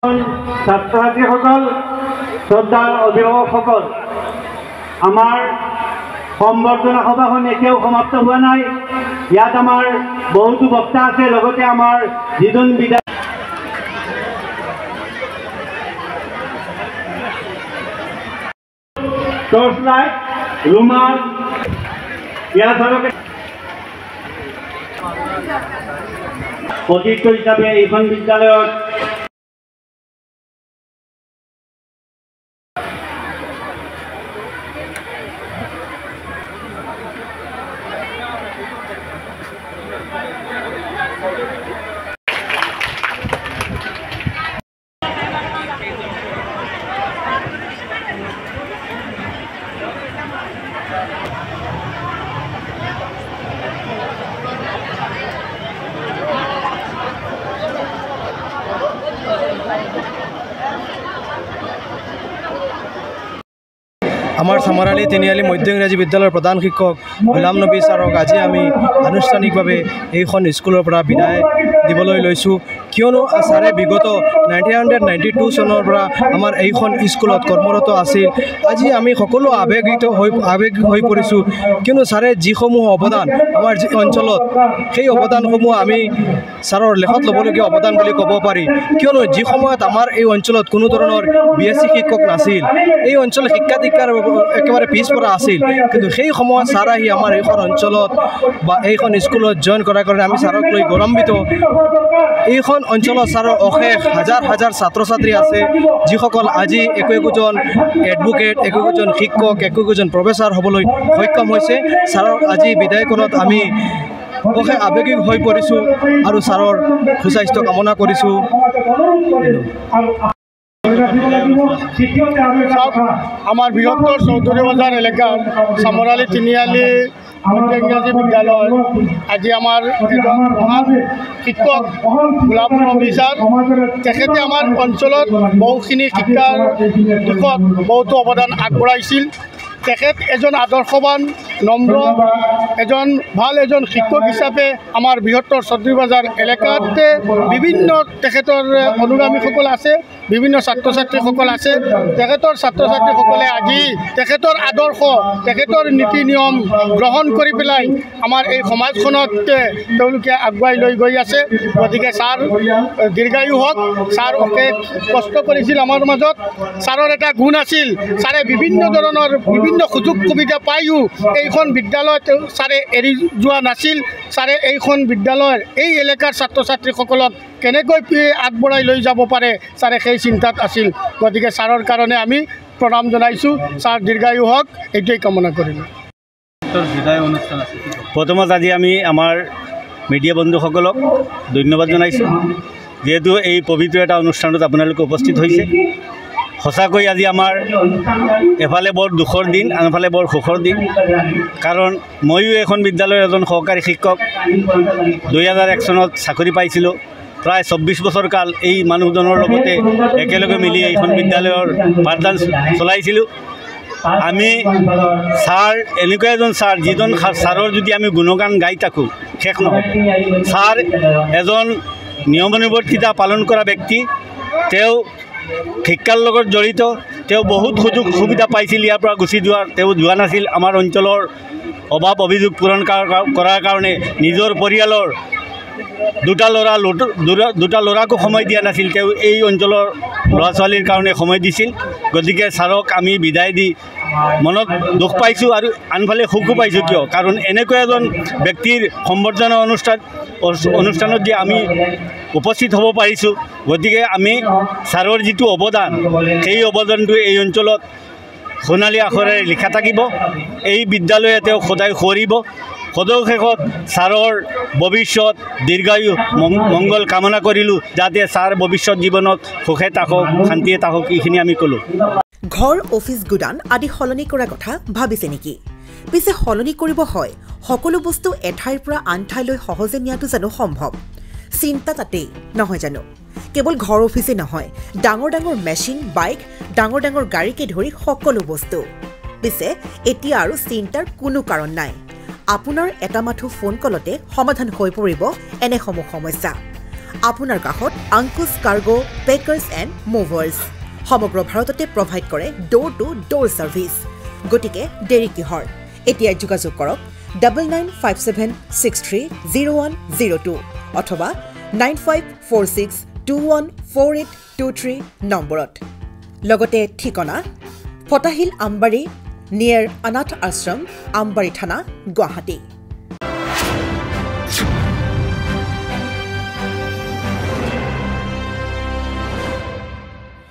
ছাত্ৰ ছাত্ৰীসকল, শ্ৰদ্ধাৰ অভিভাৱকসকল, আমাৰ সম্বৰ্ধনা সভাখন এতিয়াও সমাপ্ত হোৱা নাই। ইয়াত আমাৰ বহুতো বক্তা আছে, লগতে আমাৰ যিজন বিদায় টৰ্চ লাইট, ৰুমাল, ইয়াৰ ফলকে অতিথি হিচাপে এইখন বিদ্যালয়ত আমাৰ চামৰালী তিনিআলি মধ্য ইংৰাজী বিদ্যালয়ৰ প্ৰধান শিক্ষক গোলাম নবী ছাৰক আজি আমি আনুষ্ঠানিকভাৱে এইখন স্কুলৰ পৰা বিদায় দিবলৈ লৈছোঁ, কিয়নো ছাৰে বিগত 1992 চনৰ পৰা আমাৰ এইখন স্কুলত কৰ্মৰত আছিল। আজি আমি সকলো আৱেগিক হৈ পৰিছোঁ, কিয়নো ছাৰে যিসমূহ অৱদান আমাৰ অঞ্চলত, সেই অৱদানসমূহ আমি ছাৰৰ লেখত ল'বলগীয়া অৱদান বুলি ক'ব পাৰি। কিয়নো যি সময়ত আমাৰ এই অঞ্চলত কোনো ধৰণৰ BSc শিক্ষক নাছিল, এই অঞ্চলত শিক্ষা দীক্ষাৰ একেবাৰে পিছপৰা আছিল, কিন্তু সেই সময়ত ছাৰ আহি আমাৰ এইখন অঞ্চলত বা এইখন স্কুলত জইন কৰাৰ কাৰণে আমি ছাৰক লৈ গৌৰৱান্বিত। এইখন অঞ্চলত ছাৰৰ অশেষ হাজাৰ হাজাৰ ছাত্ৰ ছাত্ৰী আছে, যিসকল আজি একোজন এডভোকেট, একোজন শিক্ষক, একোজন প্ৰফেচাৰ হ'বলৈ সক্ষম হৈছে। ছাৰৰ আজি বিদায়কৰণত আমি অশেষ আৱেগিক হৈ পৰিছোঁ আৰু ছাৰৰ সুস্বাস্থ্য কামনা কৰিছোঁ। আমাৰ বৃহত্তৰ চৌধুৰী বজাৰ এলেকাৰ চামৰালী তিনিআলি মধ্য ইংৰাজী বিদ্যালয় আজি আমাৰ এজন মহান শিক্ষক গোলাম নবী ছাৰ, তেখেতে আমাৰ অঞ্চলত বহুখিনি শিক্ষাৰ দিশত বহুতো অৱদান আগবঢ়াইছিল। তেখেত এজন আদৰ্শৱান, নম্ৰ, এজন শিক্ষক হিচাপে আমাৰ বৃহত্তৰ চৌধুৰী বজাৰ এলেকাত বিভিন্ন তেখেতৰ অনুগামীসকল আছে, বিভিন্ন ছাত্ৰ ছাত্ৰীসকল আছে। তেখেতৰ ছাত্ৰ ছাত্ৰীসকলে আজি তেখেতৰ আদৰ্শ, তেখেতৰ নীতি নিয়ম গ্ৰহণ কৰি পেলাই আমাৰ এই সমাজখনত তেওঁলোকে আগুৱাই লৈ গৈ আছে। গতিকে ছাৰ দীৰ্ঘায়ু হওক। ছাৰ অশেষ কষ্ট কৰিছিল আমাৰ মাজত। ছাৰৰ এটা গুণ আছিল, ছাৰে বিভিন্ন ধৰণৰ বিভিন্ন সুযোগ সুবিধা পায়ো এইখন বিদ্যালয়ত ছাৰে এৰি যোৱা নাছিল। ছাৰে এইখন বিদ্যালয়ৰ এই এলেকাৰ ছাত্ৰ ছাত্ৰীসকলক কেনেকৈ আগবঢ়াই লৈ যাব পাৰে, ছাৰে সেই চিন্তাত আছিল। গতিকে ছাৰৰ কাৰণে আমি প্ৰণাম জনাইছোঁ। ছাৰ দীৰ্ঘায়ু হওক, এইটোৱেই কামনা কৰিলোঁ। প্ৰথমত আজি আমি আমাৰ মিডিয়া বন্ধুসকলক ধন্যবাদ জনাইছোঁ, যিহেতু এই পবিত্ৰ এটা অনুষ্ঠানত আপোনালোকে উপস্থিত হৈছে। সঁচাকৈ আজি আমাৰ এফালে বৰ দুখৰ দিন, আনফালে বৰ সুখৰ দিন। কাৰণ ময়ো এখন বিদ্যালয়ৰ এজন সহকাৰী শিক্ষক, 2001 চনত চাকৰি পাইছিলোঁ। প্ৰায় 24 বছৰ কাল এই মানুহজনৰ লগতে একেলগে মিলি এইখন বিদ্যালয়ৰ পাঠদান চলাইছিলোঁ। আমি ছাৰ এনেকুৱা এজন ছাৰ, যিজন ছাৰৰ যদি আমি গুণগান গাই থাকোঁ শেষ নহয়। ছাৰ এজন নিয়মানুৱৰ্তিতা পালন কৰা ব্যক্তি। তেওঁ শিক্ষাৰ লগত জড়িত, তেওঁ বহুত সুযোগ সুবিধা পাইছিল। ইয়াৰ পৰা গুচি তেওঁ যোৱা নাছিল। আমাৰ অঞ্চলৰ অভাৱ অভিযোগ পূৰণ কৰাৰ কাৰণে নিজৰ পৰিয়ালৰ দুটা ল'ৰাকো সময় দিয়া নাছিল। তেওঁ এই অঞ্চলৰ ল'ৰা ছোৱালীৰ কাৰণে সময় দিছিল। গতিকে ছাৰক আমি বিদায় দি মনত দুখ পাইছোঁ আৰু আনফালে সুখো পাইছোঁ। কিয়? কাৰণ এনেকুৱা এজন ব্যক্তিৰ সম্বৰ্ধনা অনুষ্ঠানত যে আমি উপস্থিত হ'ব পাৰিছোঁ। গতিকে আমি ছাৰৰ যিটো অৱদান, সেই অৱদানটো এই অঞ্চলত সোণালী আখৰেৰে লিখা থাকিব। এই বিদ্যালয়ে তেওঁ সদায় সোঁৱৰিব। সদশেষত ছাৰৰ ভৱিষ্যত দীৰ্ঘায়ু মংগল কামনা কৰিলোঁ, যাতে ছাৰ ভৱিষ্যত জীৱনত সুখে থাকক, শান্তিয়ে থাকক, এইখিনি আমি ক'লোঁ। ঘৰ, অফিচ, গুদান আদি সলনি কৰাৰ কথা ভাবিছে নেকি? পিছে সলনি কৰিব হয়, সকলো বস্তু এঠাইৰ পৰা আন ঠাইলৈ সহজে নিয়াটো জানো সম্ভৱ? চিন্তা তাতেই নহয় জানো? কেৱল ঘৰ অফিচে নহয়, ডাঙৰ ডাঙৰ মেচিন, বাইক, ডাঙৰ ডাঙৰ গাড়ীকে ধৰি সকলো বস্তু। পিছে এতিয়া আৰু চিন্তাৰ কোনো কাৰণ নাই। আপোনাৰ এটা মাথো ফোন কলতে সমাধান হৈ পৰিব এনেসমূহ সমস্যা। আপোনাৰ কাষত আংকুশ কাৰ্গো পেকাৰ্ছ এণ্ড মুভাৰ্ছ সমগ্ৰ ভাৰততে প্ৰভাইড কৰে ডোৰ টু ডোৰ ছাৰ্ভিচ গতিকে দেৰি কিহৰ এতিয়াই যোগাযোগ কৰক 9957630102 অথবা 9546214823 নম্বৰত লগতে ঠিকনা ফটাহিল আমবাৰী নিয়াৰ অনাথ আশ্ৰম আমবাৰী থানা গুৱাহাটী